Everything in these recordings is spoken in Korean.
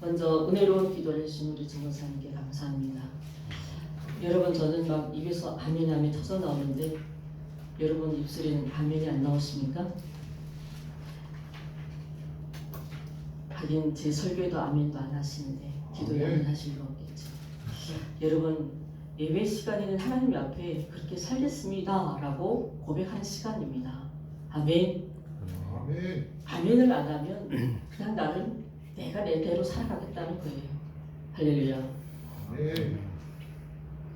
먼저 은혜로운 기도를 해주신 우리 전도사님께 감사합니다. 여러분, 저는 막 입에서 아멘 아멘 터져 나오는데 여러분 입술에는 아멘이 안 나오십니까? 하긴 제 설교에도 아멘도 안 하시는데 기도에 아멘 하실 거 없겠죠. 여러분, 예배 시간에는 하나님 앞에 그렇게 살겠습니다 라고 고백하는 시간입니다. 아멘. 아멘. 아멘을 안 하면 그냥 나는 내가 내대로 살아가겠다는 거예요. 할렐루야. 아멘.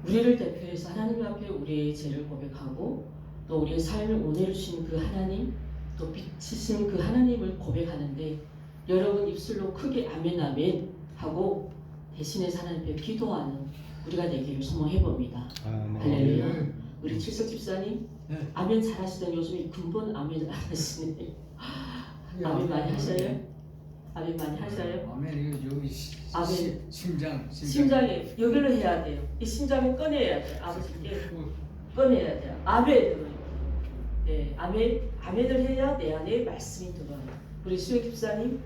우리를 대표해서 하나님 앞에 우리의 죄를 고백하고 또 우리의 삶을 온해를 주신 그 하나님, 또 빛이신 그 하나님을 고백하는데, 여러분 입술로 크게 아멘 아멘 하고 대신해서 하나님 앞에 기도하는 우리가 되기를 소망해 봅니다. 할렐루야. 우리 칠석 집사님 아멘 잘하시던 요즘에 근본 아멘을 안 하시네. 아멘 많이 하셔요? 아멘 많이 하셔요? 아멘. 여기 아멘. 심장에 여기로 해야 돼요. 이 심장을 꺼내야 돼요. 아버지께 꺼내야 돼요. 아멘. 네, 아멘을 해야 내 안에 말씀이 들어와요. 우리 수혜 집사님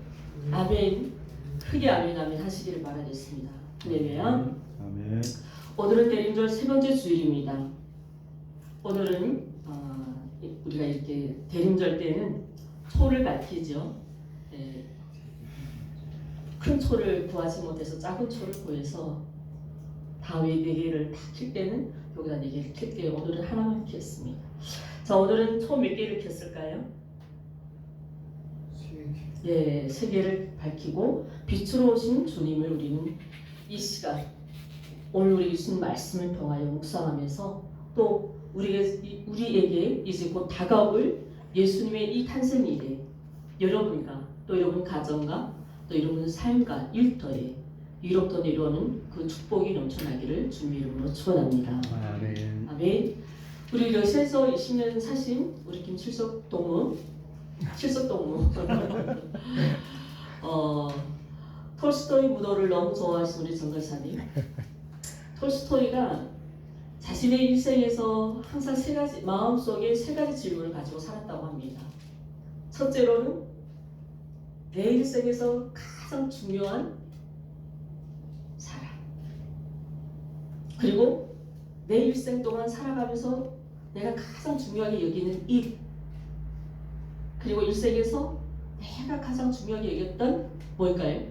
아멘, 크게 아멘 아멘 하시기를 바라겠습니다. 할렐루야. 아멘. 오늘은 대림절 세 번째 주일입니다. 오늘은 우리가 이렇게 대림절 때는 초를 밝히죠. 네. 큰 초를 구하지 못해서 작은 초를 구해서 다윗 4개를 다 킬 때는 여기다 4개를 켰대요. 오늘은 하나만 켰습니다. 자, 오늘은 초 몇 개를 켰을까요? 예, 3개를 밝히고 빛으로 오신 주님을 우리는 이 시간 오늘 우리 주신 말씀을 통하여 묵상하면서 또 우리에게 이제 곧 다가올 예수님의 이 탄생일에 여러분과 또 여러분 가정과 또 여러분 삶과 일터에 위로부터 내려오는 그 축복이 넘쳐나기를 주님의 이름으로 축원합니다. 아멘. 아멘. 우리 러시아에서 20년 사신 우리 김칠석 동무 톨스토이 무도를 너무 좋아하시는 우리 전도사님. 톨스토이가 자신의 일생에서 항상 마음속에 3가지 질문을 가지고 살았다고 합니다. 첫째로는 내 일생에서 가장 중요한 사람, 그리고 내 일생 동안 살아가면서 내가 가장 중요하게 여기는 일, 그리고 일생에서 내가 가장 중요하게 여겼던 뭘까요?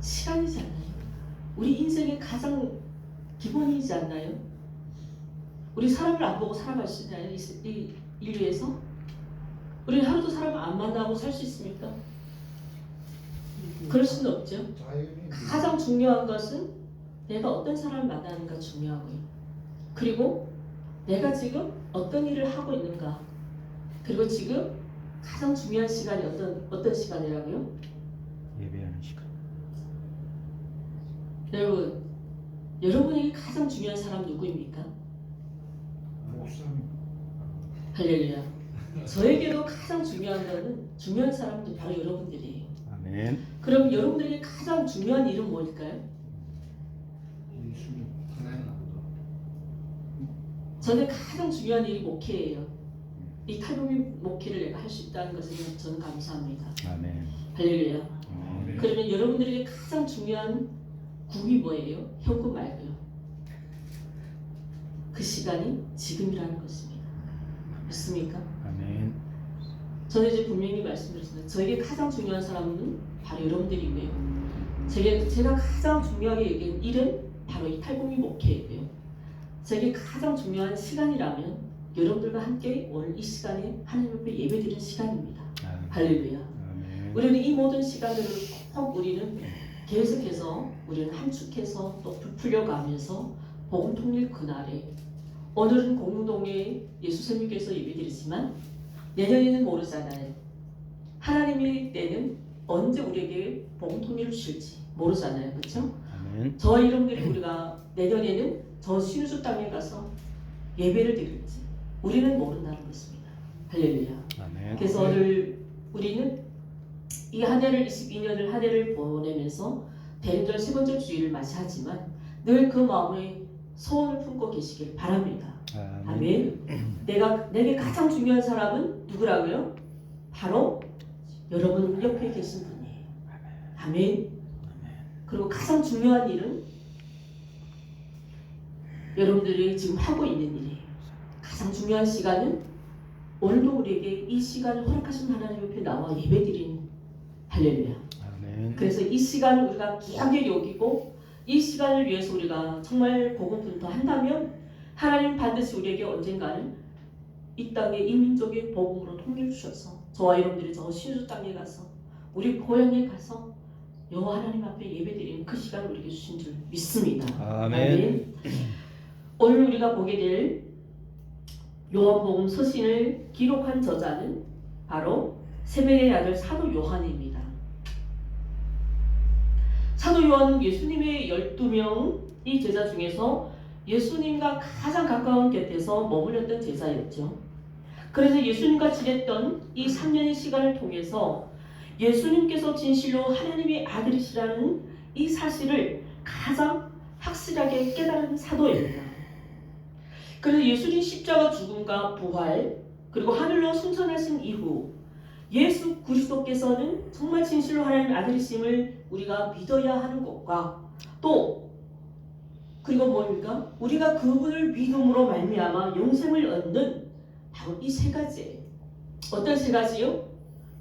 시간이지 않나요? 우리 인생의 가장 기본이지 않나요? 우리 사람을 안 보고 살아갈 수 있나요? 이 인류에서? 우리 하루도 사람을 안 만나고 살 수 있습니까? 그럴 수는 없죠. 가장 중요한 것은 내가 어떤 사람을 만나는가 중요하고요. 그리고 내가 지금 어떤 일을 하고 있는가. 그리고 지금 가장 중요한 시간이 어떤 시간이라고요? 예배하는 시간. 여러분에게 가장 중요한 사람 누구입니까? 목사님. 할렐루야. 저에게도 가장 중요한 사람은 바로 여러분들이에요. 아멘. 그럼 여러분들에게 가장 중요한 일은 뭘까요? 예수님. 저는 가장 중요한 일이 목회예요. 이 탈북민 목회를 내가 할 수 있다는 것을 저는 감사합니다. 아멘. 할렐루야. 아멘. 그러면 여러분들에게 가장 중요한 국이 뭐예요? 현금 말고요. 그 시간이 지금이라는 것입니다. 믿습니까? 아멘. 저는 이제 분명히 말씀드렸습니다. 저에게 가장 중요한 사람은 바로 여러분들이고요. 제가 가장 중요하게 여기는 일은 바로 이 탈북민 목회이고요. 제게 가장 중요한 시간이라면 여러분들과 함께 오늘 이 시간에 하나님 앞에 예배드리는 시간입니다. 아멘. 할렐루야. 아멘. 우리는 이 모든 시간들을 꼭 우리는 계속해서 우리는 함축해서 또 부풀려가면서 복음 통일 그날에 오늘은 공동에 예수님께서 예배드리지만 내년에는 모르잖아요. 하나님의 때는 언제 우리에게 복음 통일을 주실지 모르잖아요. 그렇죠? 아멘. 저와 여러분들이 우리가 내년에는 저 신우주 땅에 가서 예배를 드릴지 우리는 모른다는 것입니다. 할렐루야. 아멘. 그래서 오늘 우리는 이 한 해를 22년을 한 해를 보내면서 대림절 세 번째 주일을 맞이하지만 늘 그 마음에 소원을 품고 계시길 바랍니다. 아멘. 내게 가장 중요한 사람은 누구라고요? 바로 여러분 옆에 계신 분이에요. 아멘. 그리고 가장 중요한 일은 여러분들이 지금 하고 있는 일이에요. 가장 중요한 시간은 오늘도 우리에게 이 시간을 허락하신 하나님 옆에 나와 예배드리는 할렐루야. 아멘. 그래서 이 시간을 우리가 귀하게 여기고 이 시간을 위해서 우리가 정말 고군분투한다면 하나님 반드시 우리에게 언젠가는 이 땅에 이 민족의 복음으로 통일 주셔서 저와 여러분들이 저 신주 땅에 가서 우리 고향에 가서 여호와 하나님 앞에 예배드리는 그 시간을 우리에게 주신 줄 믿습니다. 아멘. 오늘 우리가 보게 될 요한복음 서신을 기록한 저자는 바로 세베의 아들 사도 요한입니다. 사도 요한은 예수님의 12명의 제자 중에서 예수님과 가장 가까운 곁에서 머물렀던 제자였죠. 그래서 예수님과 지냈던 이 3년의 시간을 통해서 예수님께서 진실로 하나님의 아들이시라는 이 사실을 가장 확실하게 깨달은 사도입니다. 그래서 예수님 십자가 죽음과 부활 그리고 하늘로 승천하신 이후 예수 그리스도께서는 정말 진실로 하나님의 아들이심을 우리가 믿어야 하는 것과 또 그리고 뭡니까? 우리가 그분을 믿음으로 말미암아 영생을 얻는 바로 이 세 가지예요. 어떤 세 가지요?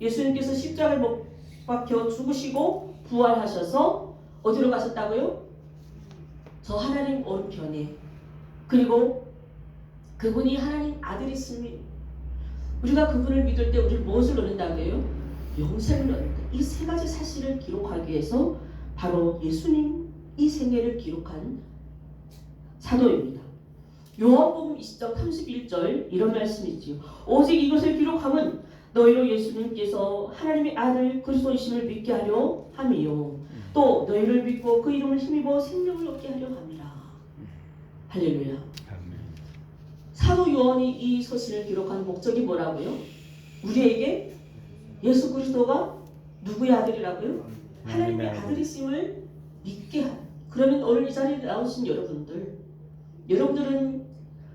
예수님께서 십자가에 못 박혀 죽으시고 부활하셔서 어디로 가셨다고요? 저 하나님 오른편에. 그리고 그분이 하나님 아들이심이 우리가 그분을 믿을 때 우리를 무엇을 얻는다고요? 영생을 얻는다. 이 세 가지 사실을 기록하기 위해서 바로 예수님 이 생애를 기록한 사도입니다. 요한복음 20장 31절 이런 말씀이 있지요. 오직 이것을 기록함은 너희로 예수님께서 하나님의 아들 그리스도이심을 믿게 하려 함이요 또 너희를 믿고 그 이름을 힘입어 생명을 얻게 하려 함이라. 할렐루야. 아멘. 사도 요한이 이 서신을 기록한 목적이 뭐라고요? 우리에게 예수 그리스도가 누구의 아들이라고요? 하나님의 아들이심을 믿게 하는. 그러면 오늘 이 자리에 나오신 여러분들은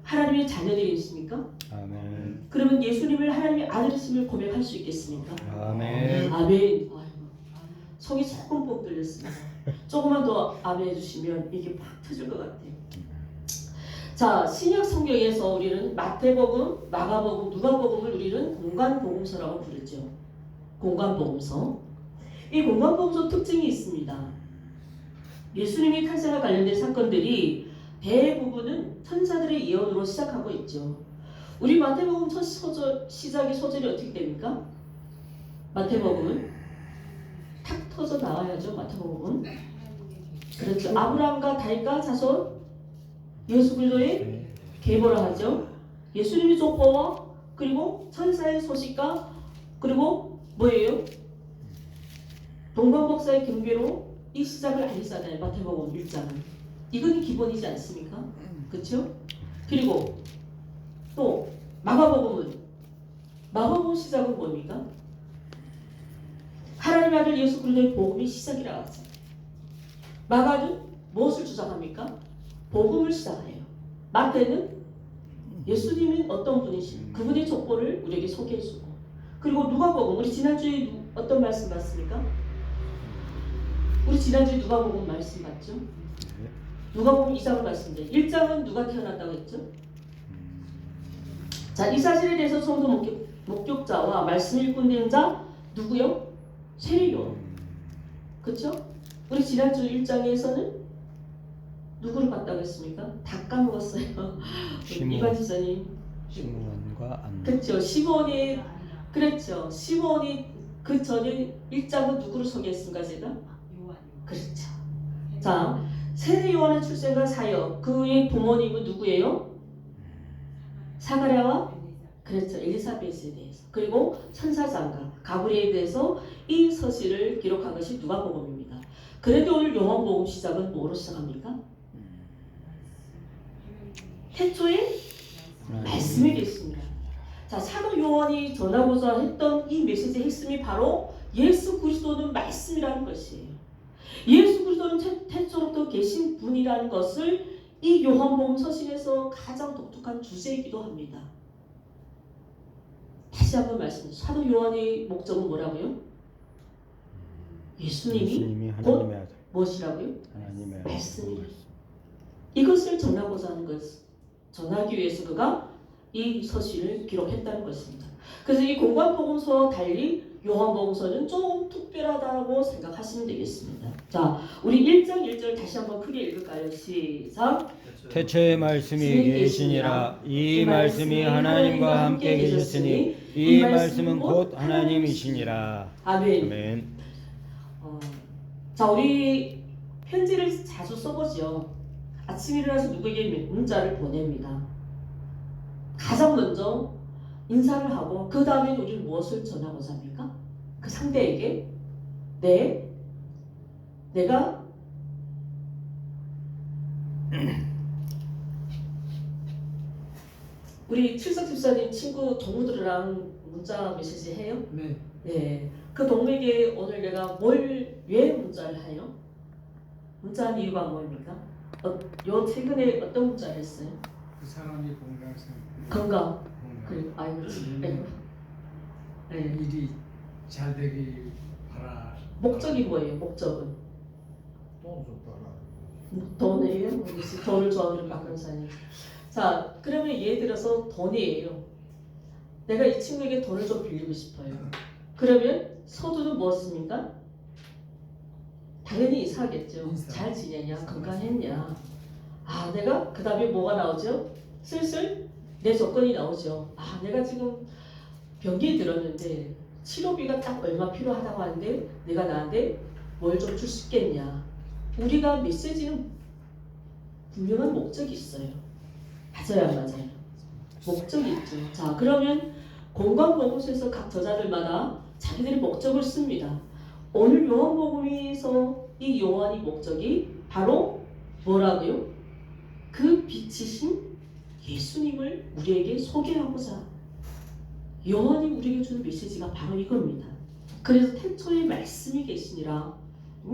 하나님의 자녀들이십니까? 아멘. 그러면 예수님을 하나님의 아들이심을 고백할 수 있겠습니까? 아멘. 아멘. 아이고, 속이 조금 뻑 뚫렸습니다. 조금만 더 아멘 해주시면 이게 팍 터질 것 같아요. 자, 신약 성경에서 우리는 마태복음, 마가복음, 누가복음을 우리는 공간복음서라고 부르죠. 공간복음서. 이 공간복음서 특징이 있습니다. 예수님이 탄생과 관련된 사건들이 대부분은 천사들의 예언으로 시작하고 있죠. 우리 마태복음 첫 시작의 소절이 어떻게 됩니까? 마태복음은 탁 터져 나와야죠. 마태복음은. 그렇죠. 아브라함과 다윗과 자손 예수 그리스도의 계보라 하죠. 예수님의 족보와 그리고 천사의 소식과 그리고 뭐예요? 동방박사의 경배로 이 시작을 알리잖아요. 마태복음 1장은. 이건 기본이지 않습니까? 그렇죠? 그리고 또 마가복음 시작은 뭡니까? 하나님의 아들 예수 그리스도의 복음이 시작이라고 하죠. 마가는 무엇을 주장합니까? 복음을 시작해요. 마태는 예수님이 어떤 분이신 그분의 족보를 우리에게 소개해주고 그리고 누가복음 우리 지난주에 어떤 말씀 봤습니까? 우리 지난주에 누가복음 말씀 봤죠? 누가복음 2장을 봤습니다. 1장은 누가 태어났다고 했죠? 자, 이 사실에 대해서 성도 목격자와 말씀 일꾼된 자 누구요? 세례요한. 그렇죠? 우리 지난주 1장에서는 누구를 봤다고 했습니까? 다 까먹었어요. 이반 지사님. 시므온과 안나. 그렇죠. 시므온이 그랬죠. 시므온이 그 전에 1장은 누구를 소개했습니까? 제가? 그렇죠. 자, 세례 요한의 출생과 사역 그의 부모님은 누구예요? 사가랴와 그렇죠. 엘리사벳에 대해서 그리고 천사장가 가브리엘에 대해서 이 서신을 기록한 것이 누가복음입니다. 그런데 오늘 요한복음 시작은 뭐로 시작합니까? 태초에 말씀이 계십니다. 자, 사도 요한이 전하고자 했던 이 메시지의 핵심이 바로 예수 그리스도는 말씀이라는 것이에요. 예수 그리스도는 태초부터 계신 분이라는 것을 이 요한복음 서신에서 가장 독특한 주제이기도 합니다. 다시 한번 말씀드립니다. 사도 요한의 목적은 뭐라고요? 예수님이 곧 하나님의 아들, 무엇이라고요? 하나님의 말씀이라. 아들. 이것을 전하고자 하는 것, 전하기 위해서 그가 이 서신을 기록했다는 것입니다. 그래서 이 공관복음서와 달리 요한복음서는 조금 특별하다고 생각하시면 되겠습니다. 자, 우리 1장 1절 다시 한번 크게 읽을까요? 시작. 태초에 말씀이 계시니라. 이 말씀이 하나님과 함께 계셨으니 이 말씀은 곧 하나님이시니라. 아멘. 아멘. 자, 우리 편지를 자주 써보죠. 아침에 일어나서 누구에게 문자를 보냅니다. 가장 먼저 인사를 하고 그 다음에 우리는 무엇을 전하고자 합니까? 그 상대에게 내가 우리 칠석 집사님 친구 동무들이랑 문자 메시지 해요? 네. 네. 그 동무에게 오늘 내가 왜 문자를 해요? 문자한 이유가 뭐입니까? 요 최근에 어떤 문자를 했어요? 그 사람이 건강상 건강. 건강. 그리고 아이고 네. 일이 잘 되기 바라. 목적이 뭐예요? 목적은 돈 줬다가. 돈이에요? 모르겠어요. 돈을 좋아하는 박근사님. 자, 그러면 예를 들어서 돈이에요. 내가 이 친구에게 돈을 좀 빌리고 싶어요. 그러면 서두는 무엇입니까? 당연히 인사하겠죠. 인사. 잘 지내냐? 건강했냐? 아, 내가 그 다음에 뭐가 나오죠? 슬슬 내 조건이 나오죠. 아, 내가 지금 병기에 들었는데 치료비가 딱 얼마 필요하다고 하는데 내가 나한테 뭘 좀 줄 수 있겠냐? 우리가 메시지는 분명한 목적이 있어요. 맞아요, 안 맞아요? 목적이 있죠. 자, 그러면 공관복음서에서 각 저자들마다 자기들의 목적을 씁니다. 오늘 요한복음에서 이 요한의 목적이 바로 뭐라고요? 그 빛이신 예수님을 우리에게 소개하고자 요한이 우리에게 주는 메시지가 바로 이겁니다. 그래서 태초에 말씀이 계시니라.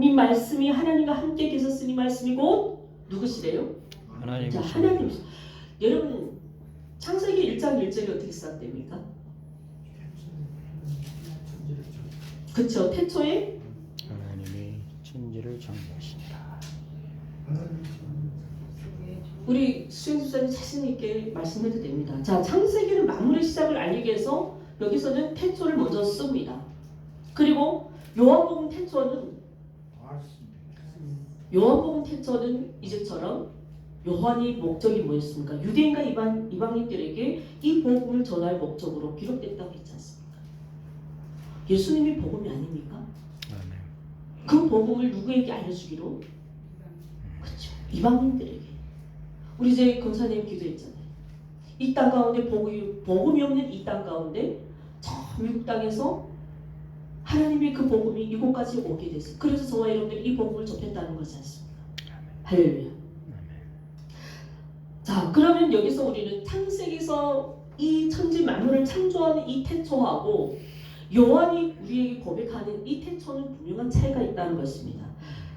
이 말씀이 하나님과 함께 계셨으니 말씀이 곧 누구시래요? 하나님. 자, 하나님. 여러분 창세기 1장 1절이 어떻게 시작됩니까? 그렇죠. 태초에 하나님이 천지를 창조하시니라. 우리 수행수사님 자신 있게 말씀해도 됩니다. 자, 창세기는 만물의 시작을 알리기 위해서 여기서는 태초를 먼저 씁니다. 그리고 요한복음 태초는 이제처럼 요한의 목적이 뭐였습니까? 유대인과 이방인들에게 이 복음을 전할 목적으로 기록됐다고 했지 않습니까? 예수님이 복음이 아닙니까? 아멘. 그 복음을 누구에게 알려주기로? 그렇죠. 이방인들에게. 우리 이제 권사님 기도했잖아요. 이 땅 가운데 복음이 없는 이 땅 가운데 저 미국 땅에서 하나님의 그 복음이 이곳까지 오게 됐어요. 그래서 저와 여러분들이 이 복음을 접했다는 것이 않습니까? 할렐루야. 자, 그러면 여기서 우리는 창세기에서 이 천지 만물을 창조하는 이 태초하고 요한이 우리에게 고백하는 이 태초는 분명한 차이가 있다는 것입니다.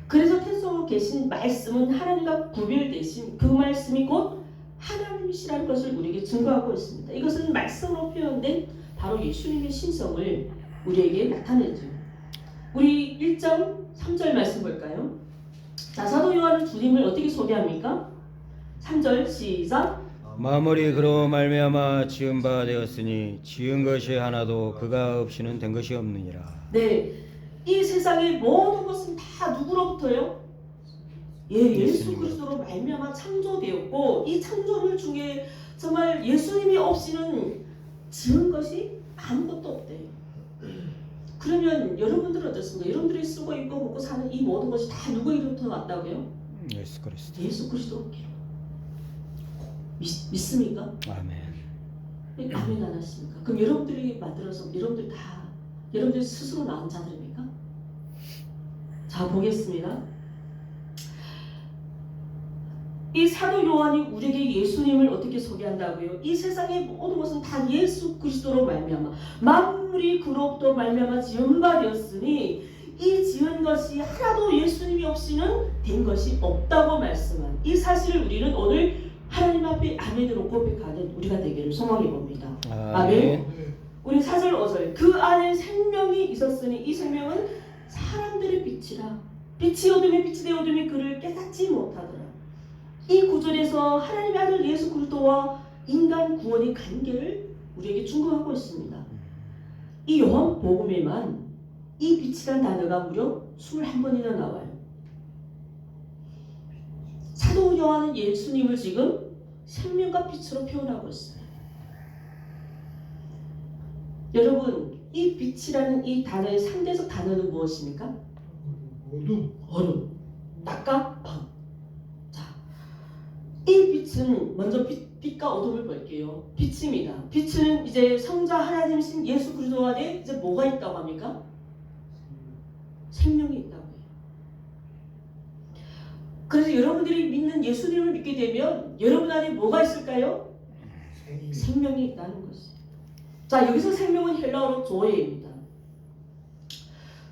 그래서 태초로 계신 말씀은 하나님과 구별되신 그 말씀이 곧 하나님이시라는 것을 우리에게 증거하고 있습니다. 이것은 말씀으로 표현된 바로 예수님의 신성을 우리에게 나타내죠. 우리 1장 3절 말씀 볼까요? 자, 사도 요한은 주님을 어떻게 소개합니까? 3절 시작. 만물이 그로 말미암아 지은 바 되었으니 지은 것이 하나도 그가 없이는 된 것이 없느니라. 네, 이 세상의 모든 것은 다 누구로부터요? 예수 그리스도로 말미암아 창조되었고 이 창조물 중에 정말 예수님이 없이는 지은 것이 아무것도 없대요. 그러면 여러분들은 어떻습니까? 여러분들이 쓰고 입고 먹고 사는 이 모든 것이 다 누구로부터 왔다고요? 예수 그리스도. 예수 그리스도로부터. 믿습니까? 아멘. 아멘 안 하십니까? 그럼 여러분들이 만들어서 여러분들 스스로 낳은 자들입니까? 자, 보겠습니다. 이 사도 요한이 우리에게 예수님을 어떻게 소개한다고요? 이 세상의 모든 것은 다 예수 그리스도로 말미암아 만물이 그로부터 말미암아 지은 바 되었으니 이 지은 것이 하나도 예수님이 없이는 된 것이 없다고 말씀한 이 사실을 우리는 오늘 하나님 앞에 아멘으로 고백하는 우리가 되기를 소망해 봅니다. 아멘. 우리 4절 5절 그 안에 생명이 있었으니 이 생명은 사람들의 빛이라 빛이 어둠에 빛이 되어 어둠이 그를 깨닫지 못하더라. 이 구절에서 하나님의 아들 예수 그리스도와 인간 구원의 관계를 우리에게 충고하고 있습니다. 이 요한복음에만 이 빛이란 단어가 무려 21번이나 나와요. 사도 요한은 예수님을 지금 생명과 빛으로 표현하고 있어요. 여러분, 이 빛이라는 이 단어의 상대적 단어는 무엇입니까? 어둠, 낮과 밤. 자, 이 빛은 먼저 빛과 어둠을 볼게요. 빛입니다. 빛은 이제 성자 하나님이신 예수 그리스도 안에 이제 뭐가 있다고 합니까? 생명이 있다고 해요. 그래서 여러분들이 믿는 예수님을 믿게 되면 여러분 안에 뭐가 있을까요? 생명이 있다는 것이에요. 자, 여기서 생명은 헬라어로 조에입니다.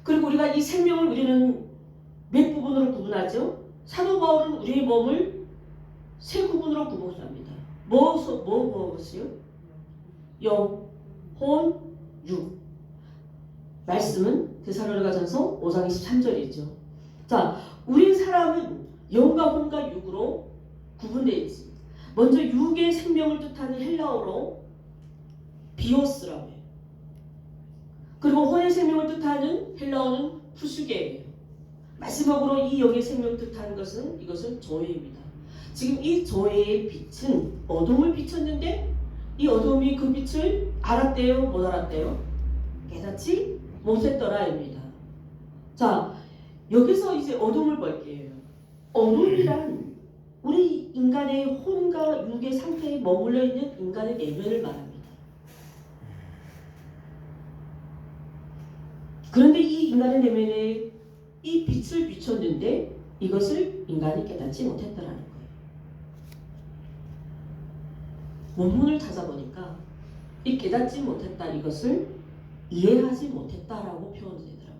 그리고 우리가 이 생명을 우리는 몇 부분으로 구분하죠? 사도 바울은 우리의 몸을 세 구분으로 구분합니다. 무엇이요? 영, 혼, 육. 말씀은 데살로니가전서 5장 23절이죠. 자, 우리 사람은 영과 혼과 육으로 구분되어 있습니다. 먼저 육의 생명을 뜻하는 헬라어로 비오스라고 해요. 그리고 혼의 생명을 뜻하는 헬라어는 푸슈게예요. 마지막으로 이 영의 생명을 뜻하는 것은 이것은 조에입니다. 지금 이 조에의 빛은 어둠을 비췄는데 이 어둠이 그 빛을 알았대요? 못 알았대요? 깨닫지 못했더라입니다. 자, 여기서 이제 어둠을 볼게요. 어둠이란 우리 인간의 혼과 육의 상태에 머물러 있는 인간의 내면을 말합니다. 그런데 이 인간의 내면에 이 빛을 비췄는데 이것을 인간이 깨닫지 못했다라는 거예요. 원문을 찾아보니까 이 깨닫지 못했다 이것을 이해하지 못했다라고 표현되더라고요.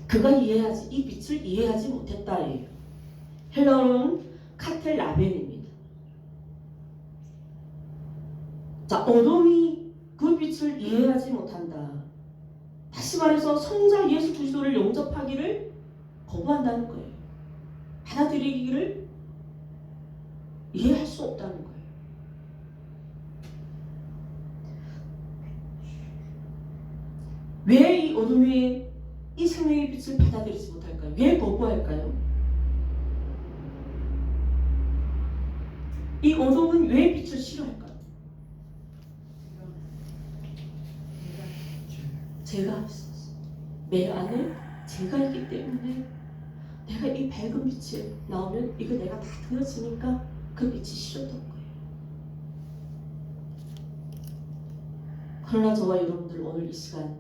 그가 이해하지 이 빛을 이해하지 못했다예요. 헬라어는 카텔라벤입니다. 자, 어둠이 그 빛을 이해하지 못한다. 다시 말해서 성자 예수 그리스도를 영접하기를 거부한다는 거예요. 받아들이기를 이해할 수 없다는 거예요. 왜 이 어둠의 이 생명의 빛을 받아들이지 못할까요? 왜 거부할까요? 이 어둠은 왜 빛을 싫어할까요? 죄가 있었어. 내 안에 죄가 있기 때문에 내가 이 밝은 빛에 나오면 이거 내가 다 들어지니까 그 빛이 싫었던 거예요. 그러나 저와 여러분들 오늘 이 시간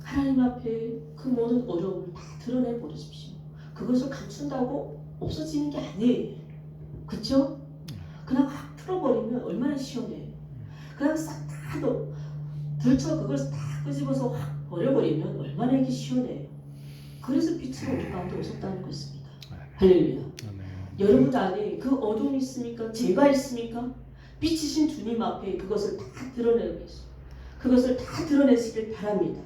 하나님 앞에 그 모든 어려움을 다 드러내 버리십시오. 그것을 감춘다고 없어지는 게 아니에요. 그렇죠? 그냥 확 틀어버리면 얼마나 시원해요. 그냥 싹 다 들쳐 그걸 다 끄집어서 확 버려버리면 얼마나 이게 시원해요. 그래서 빛으로 우리 가운데 오셨다는 것입니다. 할렐루야. 여러분 안에 그 어둠이 있습니까? 죄가 있습니까? 빛이신 주님 앞에 그것을 다 드러내고 있어요. 그것을 다 드러내시길 바랍니다.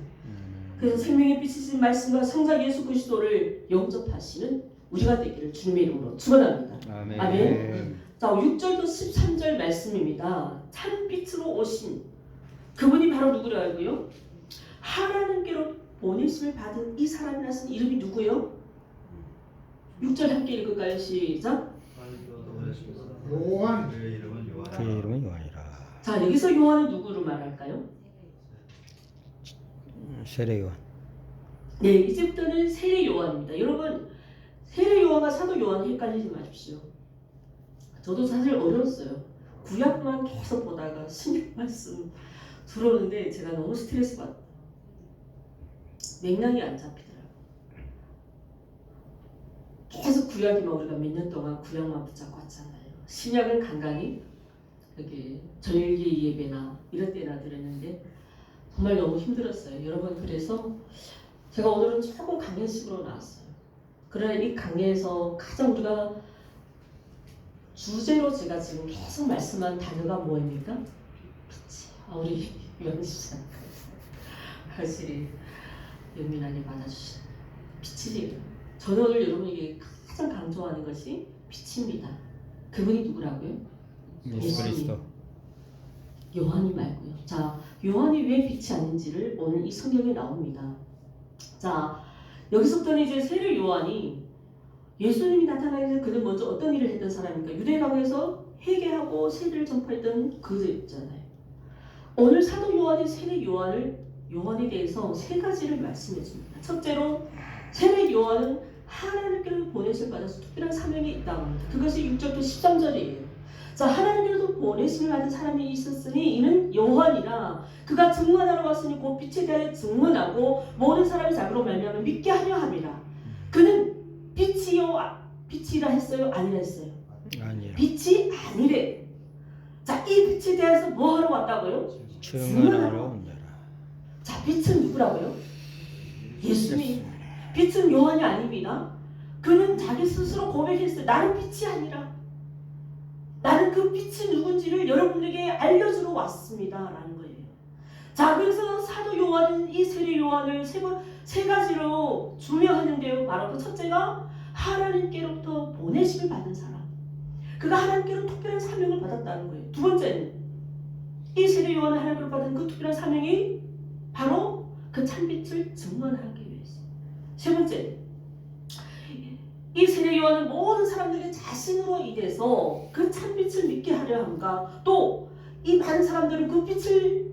그래서 생명의 빛이신 말씀과 성자 예수 그리스도를 영접하시는 우리가 되기를 주님의 이름으로 축원합니다. 아멘. 아멘. 자, 6절도 13절 말씀입니다. 참 빛으로 오신 그분이 바로 누구라고요? 하나님께로 보내심을 받은 이 사람이라 쓴 이름이 누구요? 6절 함께 읽을까요? 시작. 요한. 그 이름은 요한이라. 자, 여기서 요한은 누구로 말할까요? 세례 요한. 네, 이제부터는 세례 요한입니다. 여러분, 세례 요한과 사도 요한 헷갈리지 마십시오. 저도 사실 어려웠어요. 구약만 계속 보다가 신약 말씀 들어오는데 제가 너무 스트레스 받았어요. 맥락이 안 잡히더라고요. 계속 구약이만 우리가 몇 년 동안 구약만 붙잡고 왔잖아요. 신약은 간간히 이렇게 절기 예배나 이런 때나 들었는데 정말 너무 힘들었어요. 여러분, 그래서 제가 오늘은 조금 강연식으로 나왔어요. 그러나 이 강의에서 가장 우리가 주제로 제가 지금 계속 말씀한 단어가 뭐입니까? 빛. 우리 명시장 확실히 연민하게 받아주신 빛이에요. 저는 오늘 여러분에게 가장 강조하는 것이 빛입니다. 그분이 누구라고요? 예수 그리스도. 요한이 말고요. 자, 요한이 왜 빛이 아닌지를 오늘 이 성경에 나옵니다. 자, 여기서부터는 이제 세례 요한이 예수님이 나타나기 전에 그는 먼저 어떤 일을 했던 사람입니까? 유대강에서 회개하고 세례를 전파했던 그들이잖아요. 오늘 사도 요한이 세례 요한에 대해서 세 가지를 말씀해 줍니다. 첫째로 세례 요한은 하나님께로 보내심을 받아서 특별한 사명이 있다고 합니다. 그것이 6절부터 13절이에요. 자, 하나님께로도 보내심을 받은 사람이 있었으니 이는 요한이라 그가 증언하러 왔으니 곧 빛에 대하여 증언하고 모든 사람이 자기로 말미암아 믿게 하려 함이라. 그는 빛이라 했어요? 아니라 했어요? 아니라. 빛이 아니래. 자, 이 빛에 대해서 뭐 하러 왔다고요? 증언하러 온다라. 자, 빛은 누구라고요? 예수님. 빛은 요한이 아닙니다. 그는 자기 스스로 고백했어요. 나는 빛이 아니라 나는 그 빛이 누군지를 여러분에게 알려주러 왔습니다 라는 거예요. 자, 그래서 사도 요한은 이 세례 요한을 세 가지로 주명하는데요. 바로 그 첫째가 하나님께로부터 보내심을 받은 사람. 그가 하나님께로 특별한 사명을 받았다는 거예요. 두 번째는 이 세례 요한을 하나님께로 받은 그 특별한 사명이 바로 그 참빛을 증언하기 위해서. 세 번째, 이 세례 요한은 모든 사람들이 자신으로 인해서 그 참빛을 믿게 하려 함과 또 이 많은 사람들은 그 빛을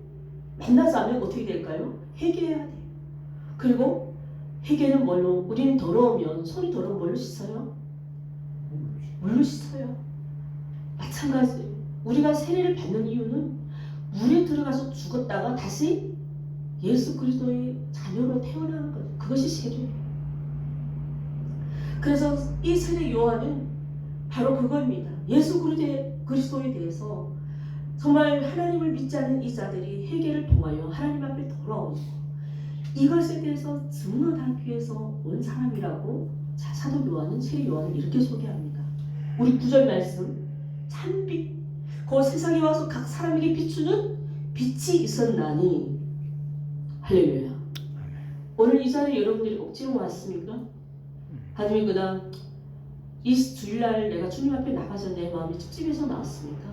만나지 않으면 어떻게 될까요? 회개해야 돼요. 그리고 회개는 뭘로? 우리는 더러우면 손이 더러우면 뭘로 씻어요? 물로 씻어요. 마찬가지예요. 우리가 세례를 받는 이유는 물에 들어가서 죽었다가 다시 예수 그리스도의 자녀로 태어나는 거예요. 그것이 세례예요. 그래서 이 세례 요한은 바로 그겁니다. 예수 그리스도에 대해서 정말 하나님을 믿지 않는 이 자들이 회개를 통하여 하나님 앞에 돌아오고 이것에 대해서 증언하기 위해서 온 사람이라고 사도 요한은 세례 요한을 이렇게 소개합니다. 우리 9절 말씀 참빛 그 세상에 와서 각 사람에게 비추는 빛이 있었나니 할렐루야. 오늘 이 자리에 여러분들이 억지로 왔습니까? 아니면 그냥 이 주일날 내가 주님 앞에 나가서 내 마음이 찝찝해서 나왔습니까?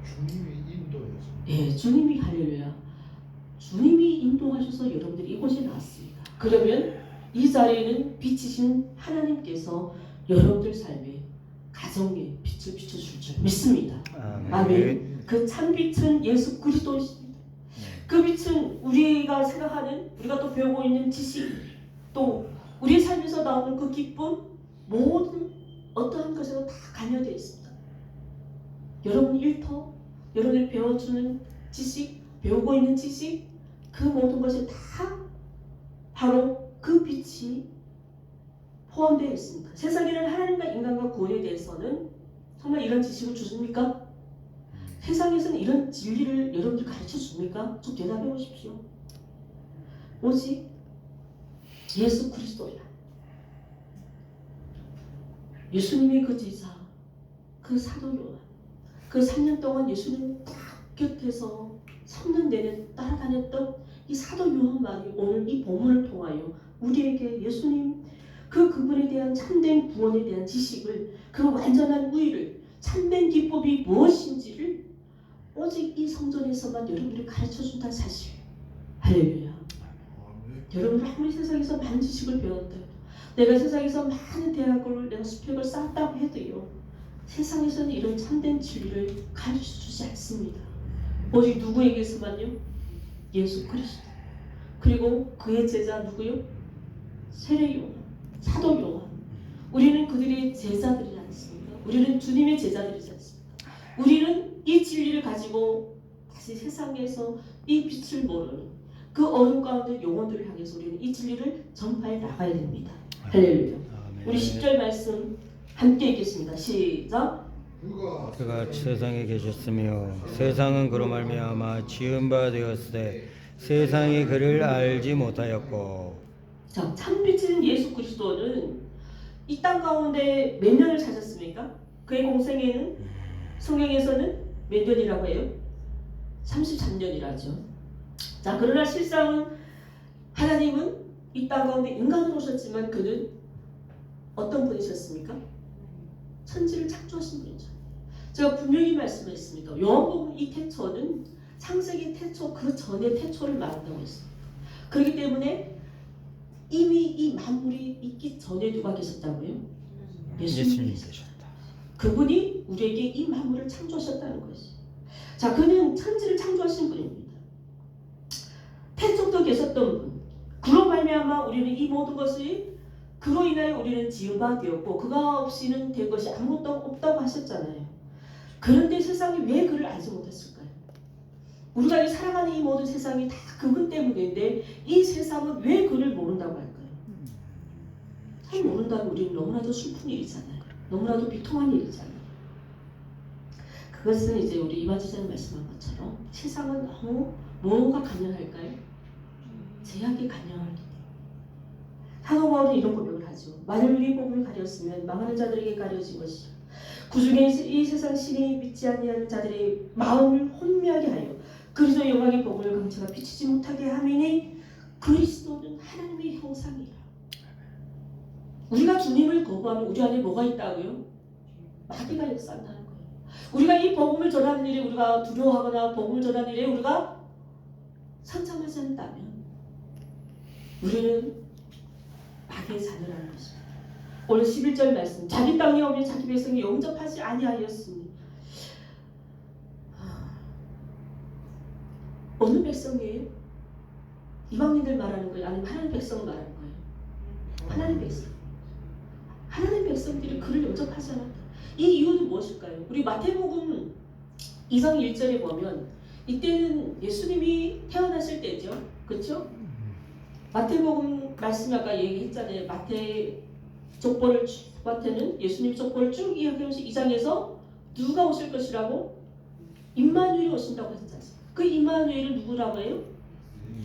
주님이 인도해서. 예, 주님이 할렐루야. 주님이 인도하셔서 여러분들이 이곳에 나왔습니다. 그러면 이 자리에는 빛이신 하나님께서 여러분들 삶에 가정에 빛을 비춰줄 줄 믿습니다. 아멘. 그 참빛은 예수 그리스도이십니다. 그 빛은 우리가 생각하는 우리가 또 배우고 있는 지식 또 우리 삶에서 나오는 그 기쁨 모든 어떠한 것에도 다 관여되어 있습니다. 여러분 일터 여러분이 배워주는 지식 배우고 있는 지식 그 모든 것이 다 바로 그 빛이 포함되어 있습니다. 세상에는 하나님과 인간과 구원에 대해서는 정말 이런 지식을 주십니까? 세상에서는 이런 진리를 여러분들 가르쳐 줍니까? 좀 대답해 보십시오. 오직 예수 그리스도야. 예수님의 그 제자, 그 사도 요한, 그 3년 동안 예수님 딱 곁에서 3년 내내 따라다녔던 이 사도 요한만이 오늘 이 본문을 통하여 우리에게 예수님 그분에 대한 참된 구원에 대한 지식을 그 완전한 우위를 참된 기법이 무엇인지를 오직 이 성전에서만 여러분들이 가르쳐준다는 사실. 할렐루야. 여러분 아무리 세상에서 많은 지식을 배웠다 내가 세상에서 많은 대학을 내가 스펙을 쌓았다고 해도요 세상에서는 이런 참된 진리를 가르쳐주지 않습니다. 오직 누구에게서만요? 예수 그리스도 그리고 그의 제자 누구요? 세례 요한, 사도 요한. 우리는 그들의 제자들이지 않습니까? 우리는 주님의 제자들이지 않습니까? 우리는 이 진리를 가지고 다시 세상에서 이 빛을 모르는 그 어둠 가운데 영혼들을 향해서 우리는 이 진리를 전파해 나가야 됩니다. 할렐루야. 우리 10절 말씀 함께 읽겠습니다. 시작. 그가 세상에 계셨으며 세상은 그로 말미암아 지은 바 되었으되 세상이 그를 알지 못하였고. 자, 참빛인 예수 그리스도는 이 땅 가운데 몇 년을 사셨습니까? 그의 공생에는 성경에서는 몇 년이라고 해요? 33년이라죠. 자, 그러나 실상은 하나님은 이 땅 가운데 인간으로 오셨지만 그는 어떤 분이셨습니까? 천지를 창조하신 분이죠. 제가 분명히 말씀했습니다. 요한복음 이 태초는 창세기 태초 그 전의 태초를 말한다고 했습니다. 그렇기 때문에 이미 이 만물이 있기 전에 누가 계셨다고요? 예수님이 계셨다. 그분이 우리에게 이 만물을 창조하셨다는 것이. 자, 그는 천지를 창조하신 분입니다. 태초부터 계셨던 분. 그로 말미암아 우리는 이 모든 것이 그로 인하여 우리는 지은 바 되었고 그가 없이는 될 것이 아무것도 없다고 하셨잖아요. 그런데 세상이 왜 그를 알지 못했을까요? 우리가 이 살아가는 이 모든 세상이 다 그분 때문인데 이 세상은 왜 그를 모른다고 할까요? 잘 모른다면 우리는 너무나도 슬픈 일이잖아요. 너무나도 비통한 일이잖아요. 그것은 이제 우리 이만지자는 말씀한 것처럼 세상은 너무 뭐가 관련할까요? 제약이 관련하기 때문에. 사도 바울은 이런 고백을 하죠. 만일 우리 복음을 가렸으면 망하는 자들에게 가려진 것이요 그 중에 이 세상 신이 믿지 아니하는 자들의 마음을 혼미하게 하여 그리스도 영광의 복음을 강체가 비치지 못하게 함이니 그리스도는 하나님의 형상이라. 우리가 주님을 거부하면 우리 안에 뭐가 있다고요? 마귀가 역사한다는 거예요. 우리가 이 복음을 전하는 일에 우리가 두려워하거나 복음을 전하는 일에 우리가 상처하지 않다면 우리는 마귀의 자녀라는 것입니다. 오늘 11절 말씀 자기 땅에 오면 자기 백성이 영접하지 아니하였으니 어느 백성이에요? 이방인들 말하는 거예요? 아니면 하나님 백성 말하는 거예요? 하나님 백성. 하나님 백성들이 그를 영접하지 않았다. 이 이유는 무엇일까요? 우리 마태복음 2장 1절에 보면 이때는 예수님이 태어났을 때죠. 그렇죠? 마태복음 말씀 아까 얘기했잖아요. 마태는 예수님 족보를 쭉 이야기하면서 2장에서 누가 오실 것이라고? 임마누엘이 오신다고 했잖아요. 그 임마누엘은 누구라고 해요?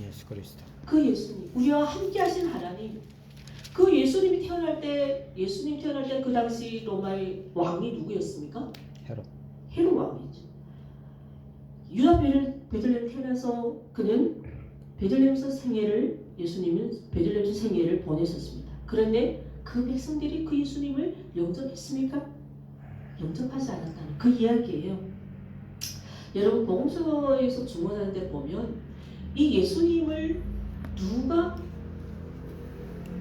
예수 그리스도. 그 예수님, 우리와 함께 하신 하나님. 그 예수님이 태어날 때 그 당시 로마의 왕이 누구였습니까? 헤롯 왕이죠. 유다 베들레헴 태어나서 그는 베들레헴에서 예수님은 베들레헴에서 생애를 보내셨습니다. 그런데 그 백성들이 그 예수님을 영접했습니까? 영접하지 않았다는 그 이야기예요. 여러분 복음서에서 증언하는 데 보면 이 예수님을 누가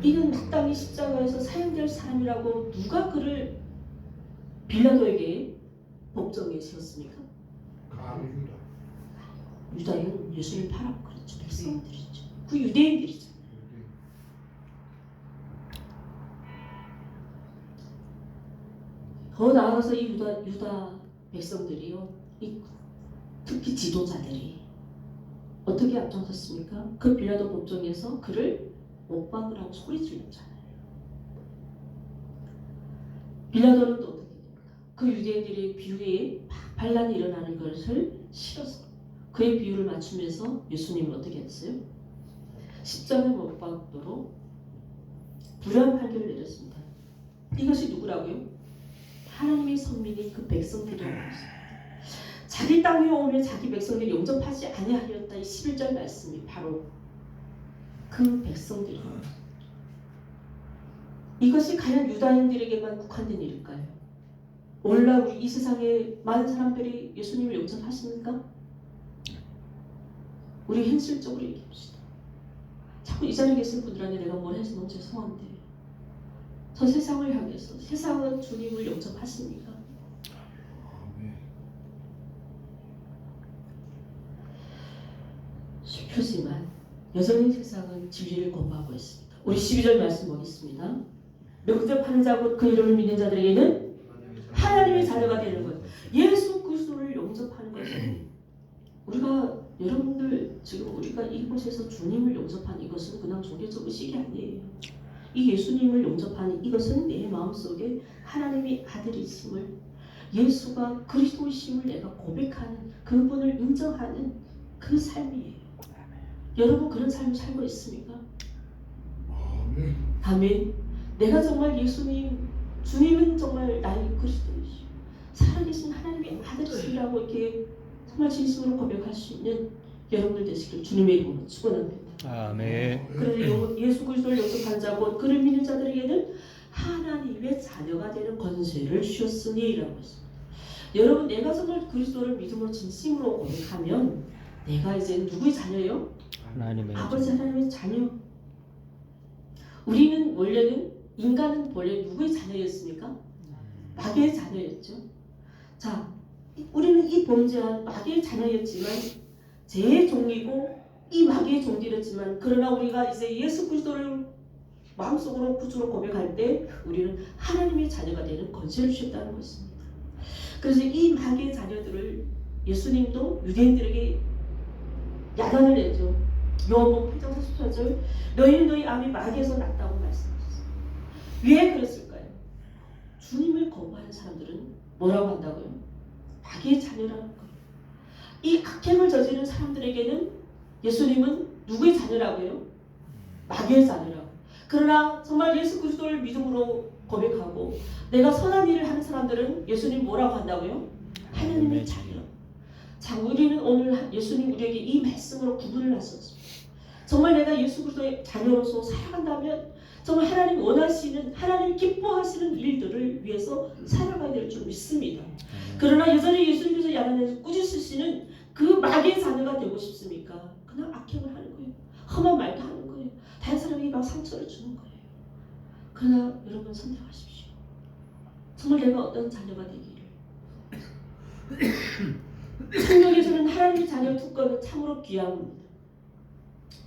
이는 마땅히 십자가에서 사형될 사람이라고 누가 그를 빌라도에게 법정에 세웠습니까? 유다인 예수님 팔았고 그렇죠. 백성들이죠. 그 유대인들이죠. 더 나아가서 이 유다 백성들이요. 특히 지도자들이 어떻게 앞장섰습니까? 그 빌라도 법정에서 그를 못 박으라고 소리 질렀잖아요. 빌라도는 또 어떻게 됩니까? 그 유대인들의 비유에 반란이 일어나는 것을 싫어서 그의 비유를 맞추면서 예수님을 어떻게 했어요? 십자가에 못 박도록 불의한 판결을 내렸습니다. 이것이 누구라고요? 하나님의 선민이 그 백성들이라고 했습니다. 자기 땅에 오면 자기 백성들이 영접하지 아니하였다. 이 11절 말씀이 바로 그 백성들입니다. 이것이 과연 유다인들에게만 국한된 일일까요? 오늘날 우리 이 세상에 많은 사람들이 예수님을 영접하십니까? 우리 현실적으로 얘기합시다. 자꾸 이 자리에 계신 분들한테 내가 뭘 해서 너무 죄송한데 저 세상을 향해서 세상은 주님을 영접하십니까? 슬프지만 여전히 세상은 진리를 거부하고 있습니다. 우리 12절 말씀 보겠습니다. 영접하는 자고 그 이름을 믿는 자들에게는 하나님의 자녀가 되는 것. 예수 그리스도를 영접하는 것은 우리가 여러분들 지금 우리가 이곳에서 주님을 영접하는 이것은 그냥 종교적 의식이 아니에요. 이 예수님을 영접하는 이것은 내 마음속에 하나님의 아들이심을 예수가 그리스도이심을 내가 고백하는 그분을 인정하는 그 삶이에요. 여러분 그런 삶을 살고 있습니까? 아멘. 내가 정말 주님은 정말 나의 그리스도이시오 살아계신 하나님의 아들이시라고 이렇게 정말 진심으로 고백할 수 있는 여러분들 되시길 주님의 이름으로 축원합니다. 아멘. 그런데 예수 그리스도를 영접한 자 곧 그를 믿는 자들에게는 하나님의 자녀가 되는 권세를 주셨으니라고 했습니다. 여러분, 내가 정말 그리스도를 믿음으로 진심으로 고백하면 내가 이제 누구의 자녀예요? 하나님의 아버지 하나님의 자녀. 우리는 원래는 인간은 원래 누구의 자녀였습니까? 마귀의 자녀였죠. 자, 우리는 이 범죄한 마귀의 자녀였지만 죄의 종이고 이 마귀의 종들이었지만 그러나 우리가 이제 예수 그리스도를 마음속으로 구주로 고백할 때 우리는 하나님의 자녀가 되는 권세를 주셨다는 것입니다. 그래서 이 마귀의 자녀들을 예수님도 유대인들에게 야단을 내죠. 요한복음 8장 44절 너희는 너희 암이 마귀에서 났다고 말씀하셨어요. 왜 그랬을까요? 주님을 거부하는 사람들은 뭐라고 한다고요? 마귀의 자녀라는 거예요. 이 악행을 저지른 사람들에게는 예수님은 누구의 자녀라고요? 마귀의 자녀라고. 그러나 정말 예수 그리스도를 믿음으로 고백하고 내가 선한 일을 하는 사람들은 예수님 뭐라고 한다고요? 하나님의 자녀. 자, 우리는 오늘 예수님 우리에게 이 말씀으로 구분을 하셨습니다. 정말 내가 예수 그리스도의 자녀로서 살아간다면 정말 하나님 원하시는, 하나님 기뻐하시는 일들을 위해서 살아가야 될 줄 믿습니다. 그러나 여전히 예수님께서 야단에서 꾸짖으시는 그 마귀의 자녀가 되고 싶습니까? 그냥 악행을 하는 거예요. 험한 말도 하는 거예요. 다른 사람에게 막 상처를 주는 거예요. 그러나 여러분 선택하십시오. 정말 내가 어떤 자녀가 되기를. 성경에서는 하나님의 자녀 특권은 참으로 귀합니다.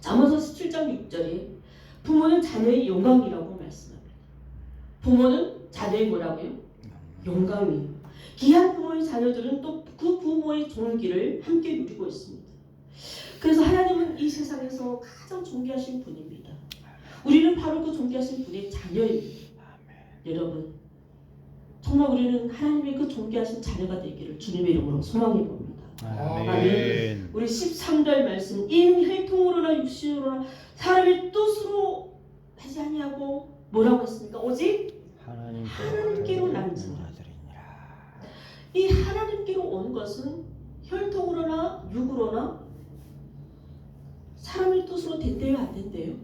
잠언서 17장 6절에 부모는 자녀의 영광이라고 말씀합니다. 부모는 자녀의 뭐라고요? 영광이에요. 귀한 부모의 자녀들은 또 그 부모의 존귀를 함께 누리고 있습니다. 그래서 하나님은 이 세상에서 가장 존귀하신 분입니다. 우리는 바로 그 존귀하신 분의 자녀입니다. 여러분, 정말 우리는 하나님의 그 존귀하신 자녀가 되기를 주님의 이름으로 소망해 봅니다. 아멘. 우리 13절 말씀 인 혈통으로나 육신으로나 사람의 뜻으로 하지 아니하고 뭐라고 했습니까? 오직 하나님께로 난 자라. 이 하나님께로 온 것은 혈통으로나 육으로나 사람의 뜻으로 된대요, 안 된대요?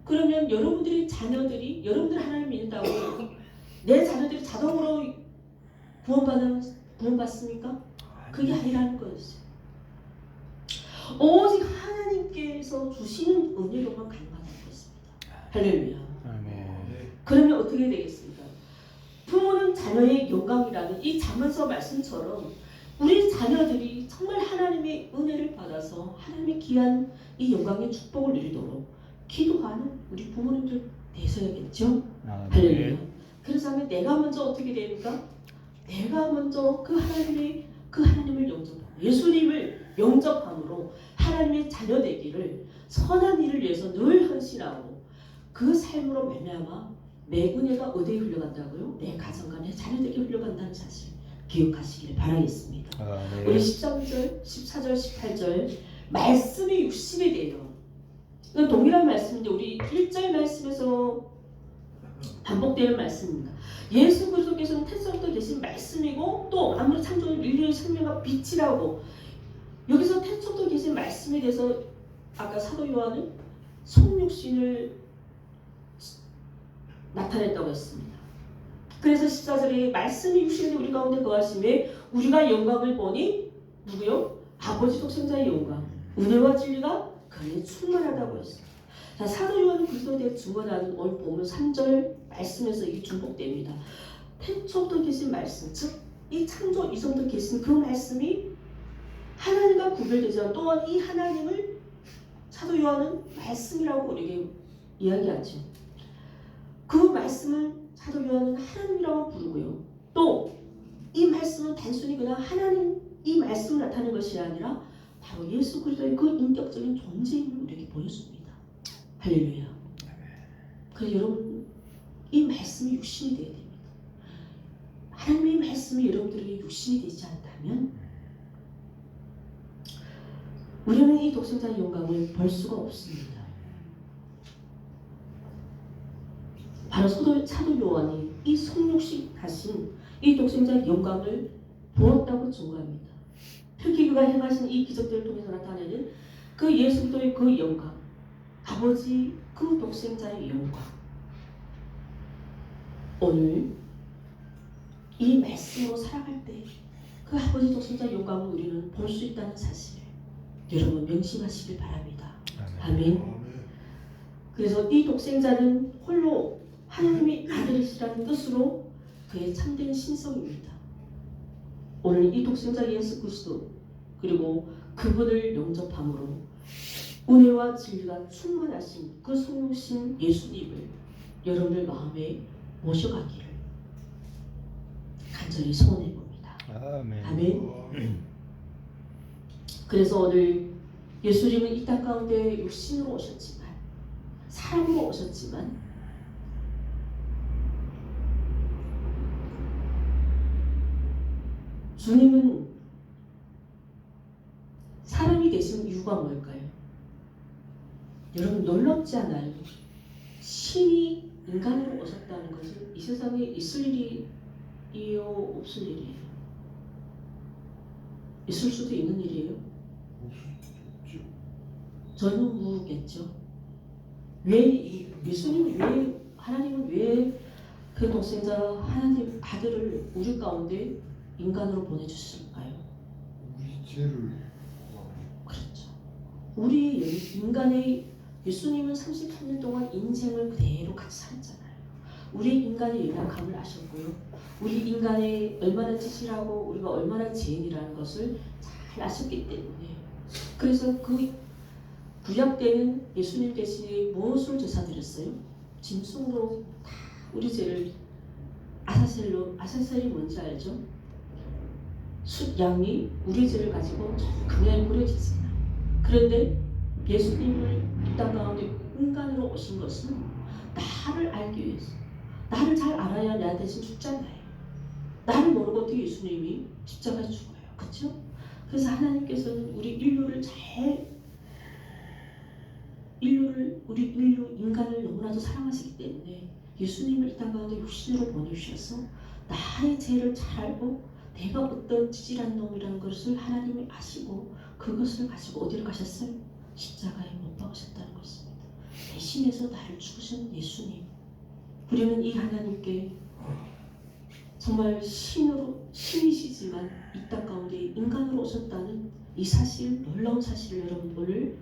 그러면 여러분들의 자녀들이 여러분들 하나님 믿는다고 내 자녀들이 자동으로 구원받습니까? 그게 아니라는 거였어요. 오직 하나님께서 주시는 은혜로만 가능하다는 것입니다. 할렐루야. 그러면 어떻게 되겠습니까? 부모는 자녀의 영광이라는 이 잠언서 말씀처럼 우리 자녀들이 정말 하나님의 은혜를 받아서 하나님의 귀한 이 영광의 축복을 누리도록 기도하는 우리 부모님들 되셔야겠죠? 할렐루야. 그래서 하면 내가 먼저 어떻게 됩니까? 내가 먼저 그 하나님을 영접하고 예수님을 영접함으로 하나님의 자녀 되기를 선한 일을 위해서 늘 헌신하고 그 삶으로 말미암아 내 은혜가 어디에 흘러간다고요? 내 가정과 내 자녀들에게 흘러간다는 사실 기억하시기를 바라겠습니다. 우리 13절, 14절, 18절 말씀이 육신이 돼요. 이건 동일한 말씀인데 우리 1절 말씀에서 반복되는 말씀입니다. 예수 그리스도께서는 태초부터 계신 말씀이고 또 아무리 창조는 인류의 생명과 빛이라고 여기서 태초부터 계신 말씀에 대해서 아까 사도 요한은 성육신을 나타냈다고 했습니다. 그래서 14절에 말씀이 육신이 우리 가운데 거하심에 우리가 영광을 보니 누구요? 아버지 독생자의 영광, 은혜와 진리가 그에 충만하다고 했습니다. 자, 사도 요한은 그리스도에 대해 증언하는 오늘 보면 3절 말씀에서 이게 중복됩니다. 태초부터 계신 말씀, 즉 이 창조 이전부터 계신 그 말씀이 하나님과 구별되지만 또한 이 하나님을 사도 요한은 말씀이라고 우리에게 이야기하죠. 그 말씀을 사도 요한은 하나님이라고 부르고요. 또 이 말씀은 단순히 그냥 하나님 이 말씀을 나타내는 것이 아니라 바로 예수 그리스도의 그 인격적인 존재임을 우리에게 보여줍니다. 할렐루야. 그래서 여러분 이 말씀이 육신이 되어야 됩니다. 하나님의 말씀이 여러분들에게 육신이 되지 않다면 우리는 이 독생자의 영광을 볼 수가 없습니다. 바로 사도 요한이 이 성육신 하신 이 독생자의 영광을 보았다고 증거합니다. 특히 그가 행하신 이 기적들을 통해서 나타내는 그 예수 그리스도의 그 영광, 아버지 그 독생자의 영광, 오늘 이 말씀으로 살아갈 때 그 아버지 독생자의 영광을 우리는 볼 수 있다는 사실 여러분 명심하시길 바랍니다. 아멘. 아멘. 그래서 이 독생자는 홀로 하나님의 아들이시라는 뜻으로 그의 참된 신성입니다. 오늘 이 독생자 예수 그리스도 그리고 그분을 영접함으로 은혜와 진리가 충만하신 그 성육신 예수님을 여러분들 마음에 모셔가기를 간절히 소원해 봅니다. 아멘. 아멘. 그래서 오늘 예수님은 이 땅 가운데 육신으로 오셨지만 사람으로 오셨지만 주님은 사람이 되신 이유가 뭘까요? 여러분 놀랍지 않아요? 신이 인간으로 오셨다는 것은 이 세상에 있을 일이요 없을 일이에요? 있을 수도 있는 일이에요? 저는 무겠죠. 왜 예수님은 왜 하나님은 왜 그 독생자 하나님 아들을 우리 가운데 인간으로 보내주실까요? 우리 죄를 그렇죠. 우리 인간의 예수님은 33년 동안 인생을 그대로 같이 살았잖아요. 우리 인간의 연약함을 아셨고요. 우리 인간의 얼마나 지실하고 우리가 얼마나 죄인이라는 것을 잘 아셨기 때문에 그래서 그 구약 때는 예수님 대신에 무엇을 제사드렸어요? 짐승으로 다 우리 죄를 아사셀이 뭔지 알죠? 숫양이 우리 죄를 가지고 저 강야에 뿌려지잖아요. 그런데 예수님을 이 땅 가운데 인간으로 오신 것은 나를 알기 위해서 나를 잘 알아야 나 대신 죽잖아요. 나를 모르고 어떻게 예수님이 십자가에 죽어요. 그렇죠? 그래서 하나님께서는 우리 인류 인간을 너무나도 사랑하시기 때문에 예수님을 이 땅 가운데 육신으로 보내주셔서 나의 죄를 잘 알고 내가 어떤 찌질한 놈이라는 것을 하나님이 아시고 그것을 가지고 어디로 가셨어요? 십자가에 못 박으셨다는 것입니다. 대신해서 나를 죽으신 예수님. 우리는 이 하나님께 정말 신이시지만 이 땅 가운데 인간으로 오셨다는 이 사실, 놀라운 사실을 여러분 오늘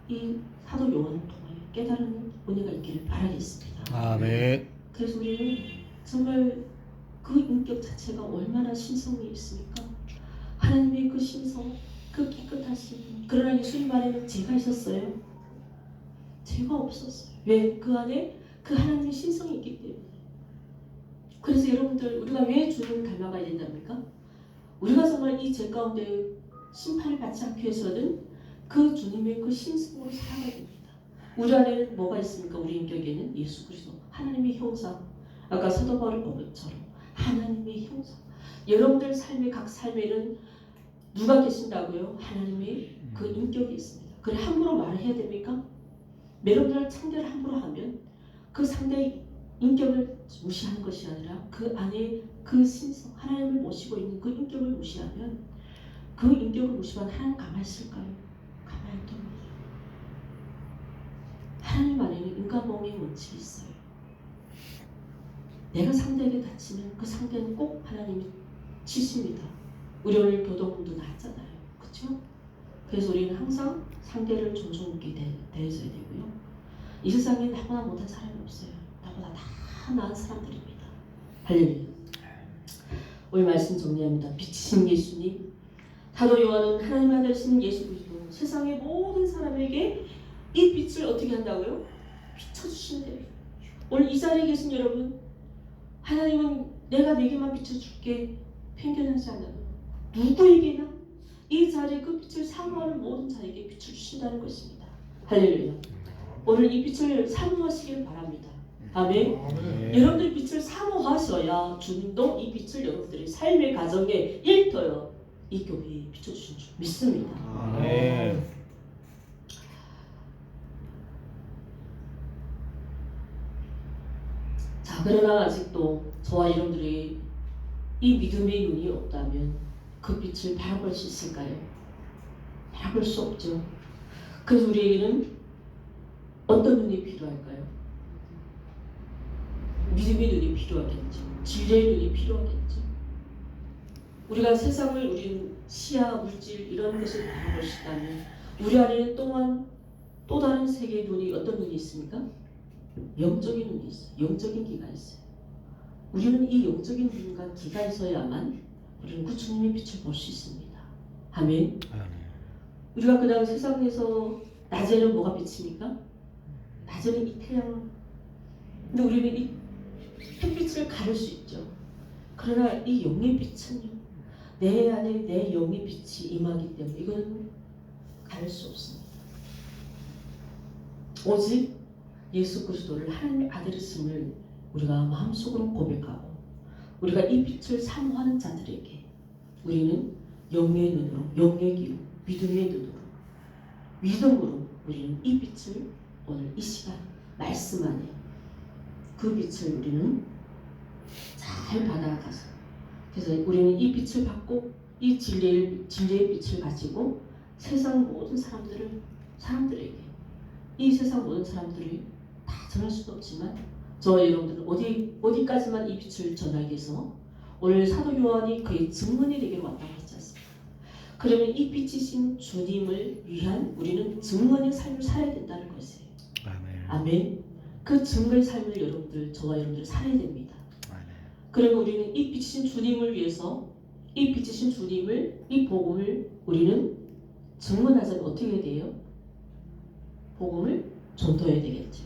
이 사도 요한을 통해 깨달은 은혜가 있기를 바라겠습니다. 아멘. 그래서 우리는 정말 그 인격 자체가 얼마나 신성이 있습니까? 하나님의 그 신성, 그 깨끗하심. 그러나 예수님 안에는 죄가 있었어요? 죄가 없었어요. 왜? 그 안에 그 하나님의 신성이 있기 때문에. 그래서 여러분들 우리가 왜 주님을 닮아가야 된답니까? 우리가 정말 이 죄 가운데 심판을 받지 않기 위해서는 그 주님의 그 신성으로 살아가야 됩니다. 우리 안에는 뭐가 있습니까? 우리 인격에는 예수 그리스도 하나님의 형상. 아까 사도 바울 본 것처럼 하나님의 형상. 여러분들 삶의 각 삶에는 누가 계신다고요? 하나님의 그 인격이 있습니다. 그래 함부로 말을 해야 됩니까? 여러분들 상대를 함부로 하면 그 상대의 인격을 무시하는 것이 아니라 그 안에 그 신성 하나님을 모시고 있는 그 인격을 무시하면 그 인격을 무시하면 하나님 가만히 있을까요? 가만히 있던 거죠. 하나님 안에는 인간봉의 원칙이 있어요. 내가 상대에게 다치면 그 상대는 꼭 하나님이 치십니다. 우리 오늘 교도분도 나왔잖아요. 그렇죠? 그래서 우리는 항상 상대를 존중 있게 대해줘야 되고요. 이 세상에 나보다 못한 사람이 없어요. 나보다 다 나은 사람들입니다. 할렐루야. 오늘 말씀 정리합니다. 빛이신 예수님, 사도 요한은 하나님 아들이신 예수 그리스도 세상의 모든 사람에게 이 빛을 어떻게 한다고요? 비춰주신대요. 오늘 이 자리에 계신 여러분, 하나님은 내가 내게만 비춰줄게 편견하지 않아요. 누구에게나 이 자리에 그 빛을 사모하는 모든 자에게 비춰주신다는 것입니다. 할렐루야. 오늘 이 빛을 사모하시길 바랍니다. 아멘. 아멘. 여러분들 빛을 사모하셔야 주님도 이 빛을 여러분들의 삶의 가정에 일터여 이 교회에 비춰주신 줄 믿습니다. 아멘. 자, 그러나 아직도 저와 여러분들이 이 믿음의 눈이 없다면 그 빛을 바라볼 수 있을까요? 바라볼 수 없죠. 그래서 우리에게는 어떤 눈이 필요할까요? 믿음의 눈이 필요하겠죠. 진리의 눈이 필요하겠죠. 우리가 세상을 우리는 시야, 물질 이런 것을 바라볼 수 있다면 우리 안에는 또한 또 다른 세계의 눈이 어떤 눈이 있습니까? 영적인 눈이 있어요. 영적인 기가 있어요. 우리는 이 영적인 눈과 기가 있어야만 우리는 그 주님의 빛을 볼 수 있습니다. 아멘. 우리가 그냥 세상에서 낮에는 뭐가 비칩니까? 낮에는 이 태양. 근데 우리는 이 햇빛을 가릴 수 있죠. 그러나 이 영의 빛은요, 내 안에 내 영의 빛이 임하기 때문에 이건 가릴 수 없습니다. 오직 예수 그리스도를 하나님의 아들이심을 우리가 마음속으로 고백하고 우리가 이 빛을 사모하는 자들에게 우리는 영의 눈으로, 영의 귀로, 믿음의 눈으로, 믿음으로 우리는 이 빛을 오늘 이 시간 말씀 안에 그 빛을 우리는 잘 받아가서 그래서 우리는 이 빛을 받고 이 진리의 빛을 가지고 세상 모든 사람들에게 이 세상 모든 사람들이 다 전할 수는 없지만 저와 여러분들은 어디까지만 이 빛을 전하기 위해서 오늘 사도 요한이 그의 증언이 되기로 왔다고 했지 않습니까? 그러면 이 빛이신 주님을 위한 우리는 증언의 삶을 살아야 된다는 것이에요. 아멘. 그 증거의 삶을 저와 여러분들 살아야 됩니다. 그러면 우리는 이 빛이신 주님을 위해서 이 빛이신 주님을, 이 복음을 우리는 증언하자면 어떻게 해야 돼요? 복음을 전도해야 되겠죠.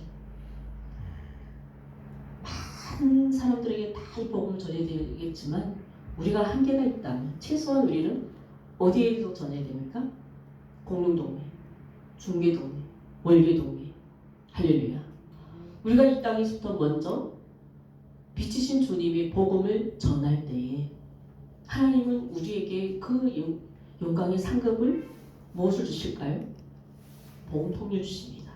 많은 사람들에게 다 이 복음을 전해야 되겠지만 우리가 한계가 있다면 최소한 우리는 어디에서 전해야 됩니까? 공릉동에, 중계동에, 월계동에. 할렐루야. 우리가 이 땅에서부터 먼저 빛이신 주님의 복음을 전할 때에 하나님은 우리에게 그 영광의 상급을 무엇을 주실까요? 복음 통일 주십니다.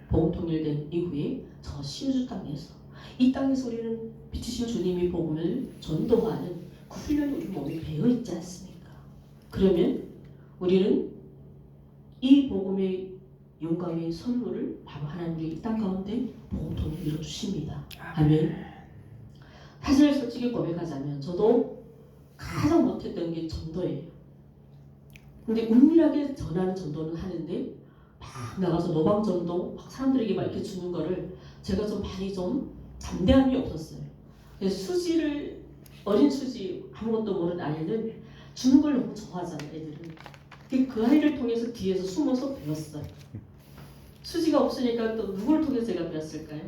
복음 통일된 이후에 저 신주 땅에서 이 땅에서 우리는 빛이신 주님의 복음을 전도하는 그 훈련이 우리 몸에 배어 있지 않습니까? 그러면 우리는 이 복음의 영광의 선물을 바로 하나님이 이 땅 가운데 복음 통일 이루어 주십니다. 아멘. 사실 솔직히 고백하자면 저도 가장 못했던 게 전도예요. 근데 은밀하게 전하는 전도는 하는데 막 나가서 노방전도 막 사람들에게 막 이렇게 주는 거를 제가 좀 많이 좀 담대함이 없었어요. 그래서 어린 수지 아무것도 모르는 아이는 주는 걸 너무 좋아하잖아요. 애들은. 그 아이를 통해서 뒤에서 숨어서 배웠어요. 수지가 없으니까 또 누구를 통해서 제가 배웠을까요?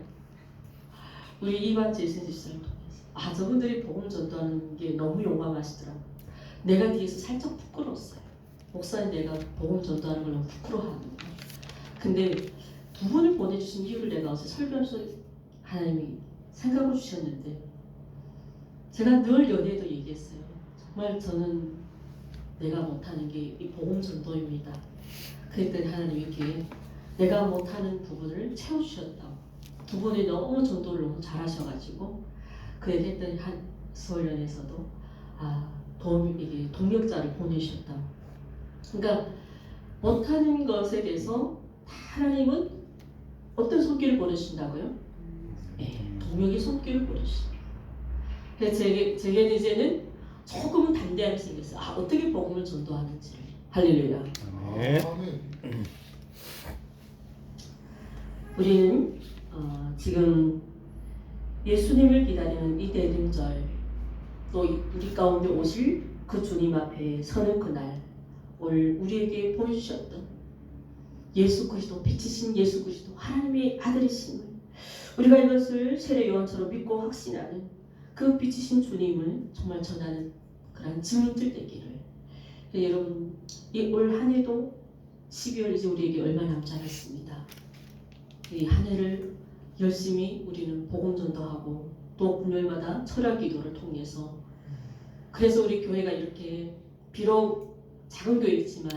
우리 이반지 예수님을 통해서. 저분들이 복음 전도하는 게 너무 용감하시더라고요. 내가 뒤에서 살짝 부끄러웠어요. 목사님 내가 복음 전도하는 걸 너무 부끄러워하는 거예요. 근데 두 분을 보내주신 이유를 내가 어제 설교하면서 하나님이 생각을 주셨는데 제가 늘 연애도 얘기했어요. 정말 저는 내가 못하는 게 이 복음 전도입니다. 그랬더니 하나님이 이렇게 내가 못하는 부분을 채워주셨다고. 두 분이 너무 전도를 너무 잘하셔가지고 그랬더니 한 서울연에서도 이게 동역자를 보내셨다고. 그러니까 못하는 것에 대해서 하나님은 어떤 손길을 보내신다고요? 동역의 손길을 보내십니다. 그래서 제게는 이제는 조금은 담대함이 생겼어요. 어떻게 복음을 전도하는지. 할렐루야. 아멘. 우리는 지금 예수님을 기다리는 이 대림절 또 우리 가운데 오실 그 주님 앞에 서는 그날 오늘 우리에게 보여주셨던 예수 그리스도 빛이신 예수 그리스도 하나님의 아들이심을 우리가 이것을 세례 요한처럼 믿고 확신하는 그 빛이신 주님을 정말 전하는 그런 증인들 되기를. 여러분 올 한 해도 12월 이제 우리에게 얼마 남지 않았습니다. 이 한 해를 열심히 우리는 복음 전도하고 또 금요일마다 철학 기도를 통해서 그래서 우리 교회가 이렇게 비록 작은 교회이지만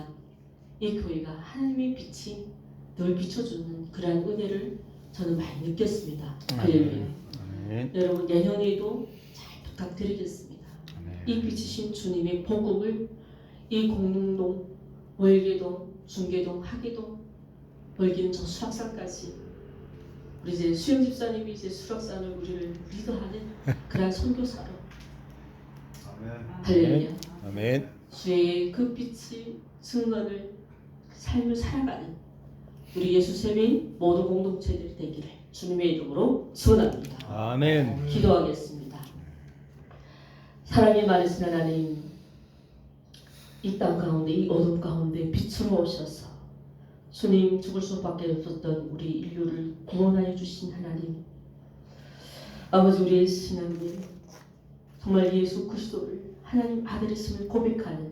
이 교회가 하나님의 빛이 늘 비춰주는 그러한 은혜를 저는 많이 느꼈습니다. 할렐루야. 여러분 내년에도 잘 부탁드리겠습니다. 이 빛이신 주님의 복음을 이 공릉동, 월계동, 중계동, 하계동, 멀기는 저 수락산까지 우리 이제 수영 집사님이 이제 수락산을 우리를 리더하는 그런 선교사로 할렐루야. 아멘. 주의 그 빛이 증거를 삶을 살아가는 우리 예수 세민 모든 공동체들이 되기를 주님의 이름으로 축원합니다. 아멘. 기도하겠습니다. 사랑이 많으신 하나님, 이 땅 가운데 이 어둠 가운데 빛으로 오셔서 주님 죽을 수밖에 없었던 우리 인류를 구원하여 주신 하나님, 아버지 우리의 신앙님 정말 예수 그리스도를 하나님 아들이심을 고백하는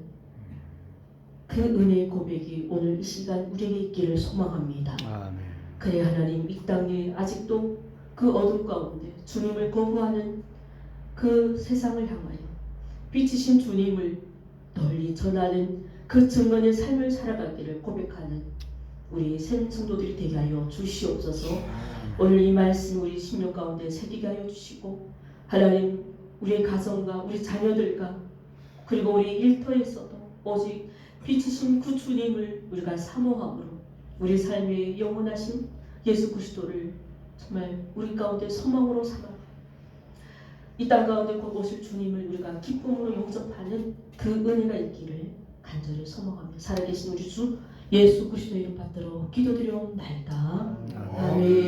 그 은혜의 고백이 오늘 이 시간 우리에게 있기를 소망합니다. 아멘. 그래 하나님, 이 땅에 아직도 그 어둠 가운데 주님을 거부하는 그 세상을 향하여 빛이신 주님을 널리 전하는 그 증언의 삶을 살아가기를 고백하는 우리 샘 성도들이 되게 하여 주시옵소서. 오늘 이 말씀 우리 심령 가운데 새기게 하여 주시고, 하나님 우리의 가정과 우리 자녀들과 그리고 우리 일터에서도 오직 빛이신 그 주님을 우리가 사모함으로 우리 삶의 영원하신 예수 그리스도를 정말 우리 가운데 소망으로 삼아 이 땅 가운데 곧 오실 주님을 우리가 기쁨으로 영접하는 그 은혜가 있기를 간절히 소망하며 살아계신 우리 주 예수 그리스도 이름 받들어 기도드려옵나이다. 아멘.